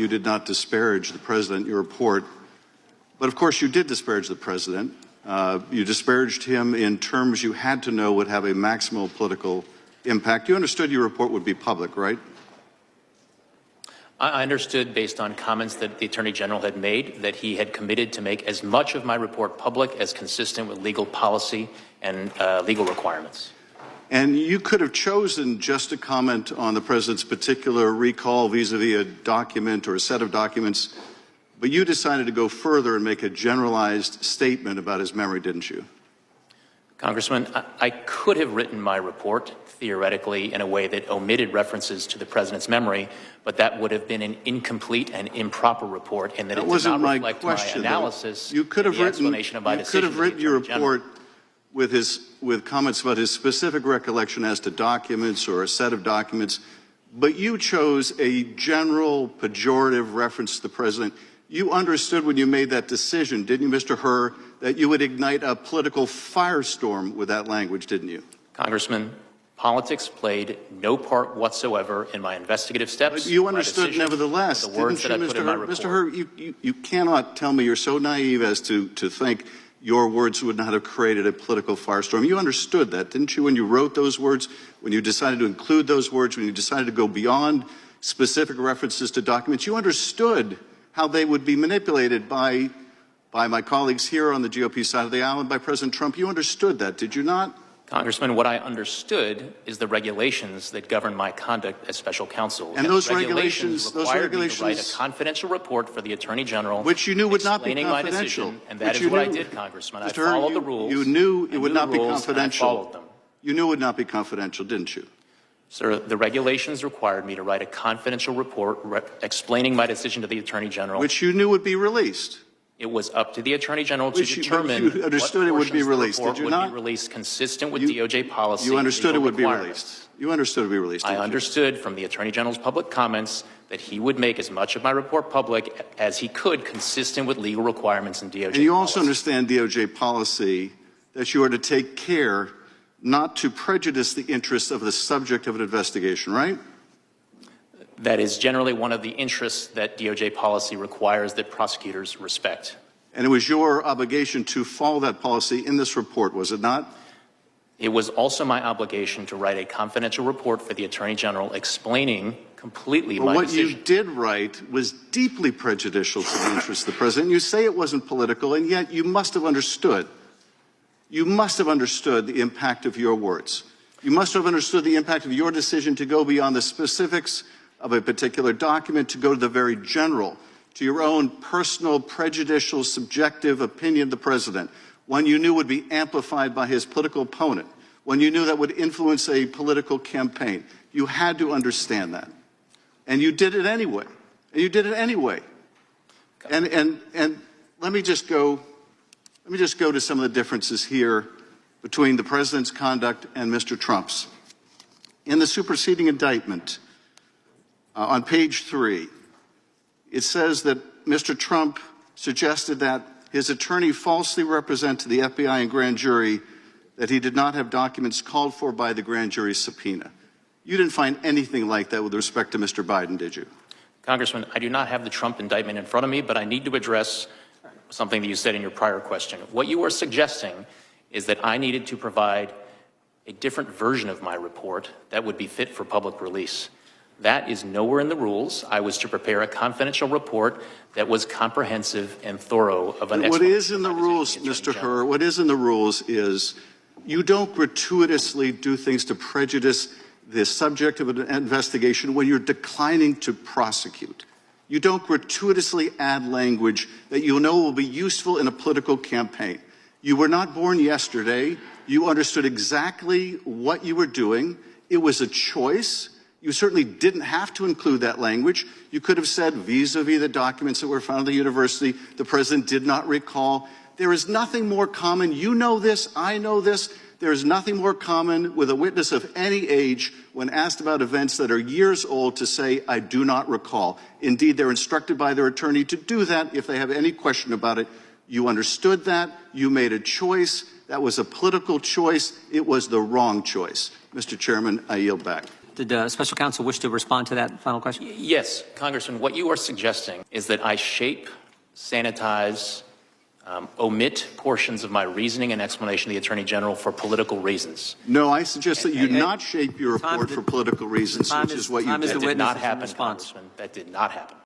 you did not disparage the president in your report. But of course, you did disparage the president. You disparaged him in terms you had to know would have a maximal political impact. You understood your report would be public, right? I understood, based on comments that the Attorney General had made, that he had committed to make as much of my report public as consistent with legal policy and legal requirements. And you could have chosen just to comment on the president's particular recall vis-a-vis a document or a set of documents, but you decided to go further and make a generalized statement about his memory, didn't you? Congressman, I could have written my report theoretically in a way that omitted references to the president's memory, but that would have been an incomplete and improper report, and that it did not reflect my analysis. You could have explanation of my decision. You could have written your report with comments about his specific recollection as to documents or a set of documents, but you chose a general pejorative reference to the president. You understood when you made that decision, didn't you, Mr. Hurr, that you would ignite a political firestorm with that language, didn't you? Congressman, politics played no part whatsoever in my investigative steps. But you understood nevertheless, didn't you, Mr. Hurr? You cannot tell me you're so naive as to think your words would not have created a political firestorm. You understood that, didn't you, when you wrote those words, when you decided to include those words, when you decided to go beyond specific references to documents? You understood how they would be manipulated by my colleagues here on the GOP side of the aisle and by President Trump. You understood that, did you not? Congressman, what I understood is the regulations that govern my conduct as special counsel. And those regulations required me to write a confidential report for the Attorney General, which you knew would not be confidential. My decision, and that is what I did, Congressman. I followed the rules. You knew it would not be confidential. I followed them. You knew it would not be confidential, didn't you? Sir, the regulations required me to write a confidential report explaining my decision to the Attorney General, which you knew would be released. It was up to the Attorney General to determine you understood it would be released, did you not? Would be released consistent with DOJ policy. You understood it would be released. You understood it would be released. I understood from the Attorney General's public comments that he would make as much of my report public as he could, consistent with legal requirements and DOJ policy. And you also understand DOJ policy that you are to take care not to prejudice the interests of the subject of an investigation, right? That is generally one of the interests that DOJ policy requires that prosecutors respect. And it was your obligation to follow that policy in this report, was it not? It was also my obligation to write a confidential report for the Attorney General explaining completely my decision. What you did write was deeply prejudicial to the interests of the president. You say it wasn't political, and yet you must have understood. You must have understood the impact of your words. You must have understood the impact of your decision to go beyond the specifics of a particular document, to go to the very general, to your own personal, prejudicial, subjective opinion of the president, one you knew would be amplified by his political opponent, one you knew that would influence a political campaign. You had to understand that. And you did it anyway. And you did it anyway. And let me just go to some of the differences here between the president's conduct and Mr. Trump's. In the superseding indictment, on page 3, it says that Mr. Trump suggested that his attorney falsely represent to the FBI and grand jury that he did not have documents called for by the grand jury subpoena. You didn't find anything like that with respect to Mr. Biden, did you? Congressman, I do not have the Trump indictment in front of me, but I need to address something that you said in your prior question. What you are suggesting is that I needed to provide a different version of my report that would be fit for public release. That is nowhere in the rules. I was to prepare a confidential report that was comprehensive and thorough of an explanation. What is in the rules, Mr. Hurr, what is in the rules is you don't gratuitously do things to prejudice the subject of an investigation when you're declining to prosecute. You don't gratuitously add language that you know will be useful in a political campaign. You were not born yesterday. You understood exactly what you were doing. It was a choice. You certainly didn't have to include that language. You could have said vis-a-vis the documents that were found at the university, the president did not recall. There is nothing more common. You know this. I know this. There is nothing more common with a witness of any age when asked about events that are years old to say, I do not recall. Indeed, they're instructed by their attorney to do that if they have any question about it. You understood that. You made a choice. That was a political choice. It was the wrong choice. Mr. Chairman, I yield back. Did Special Counsel wish to respond to that final question? Yes, Congressman, what you are suggesting is that I shape, sanitize, omit portions of my reasoning and explanation to the Attorney General for political reasons. No, I suggest that you not shape your report for political reasons, which is what you time is did. the That did not witness' happen, response. Congressman. That did not happen.